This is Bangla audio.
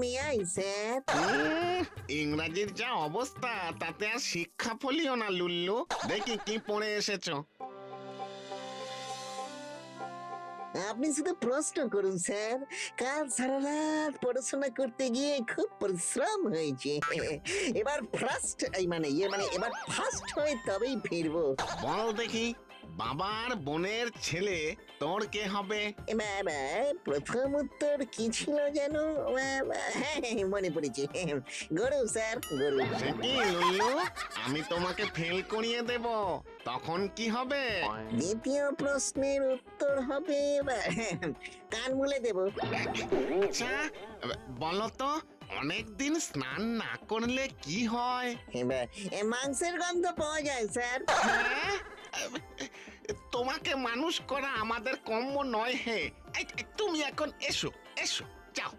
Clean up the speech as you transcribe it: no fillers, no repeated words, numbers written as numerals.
মেয়াই স্যার। ইংরাজির যা অবস্থা তাতে আর শিক্ষা ফলিও না লুল্লু। দেখি কি পড়ে এসেছো। আপনি শুধু প্রশ্ন করুন স্যার, কাল সারা রাত পড়াশোনা করতে গিয়ে খুব পরিশ্রম হয়েছে। এবার ফার্স্ট এবার ফার্স্ট হয়ে তবেই ফিরবো। বল দেখি, বাবার বোনের ছেলে তোর কে হবে? প্রথম উত্তর কি ছিল যেন? হ্যাঁ, মনে পড়েছে, গরু স্যার, গরু। সে কি লুল্লু, আমি তোমাকে ফেল করিয়ে দেব, তখন কি হবে? দ্বিতীয় প্রশ্নের উত্তর হবে কান মুলে দেব। আচ্ছা বলো তো, অনেকদিন স্নান না করলে কি হয়? মাংসের গন্ধ পাওয়া যায় স্যার। হ্যাঁ? তোমাকে মানুষ করা আমাদের কম্য নয় হে। এই, তুমি এখন এসো এসো, যাও।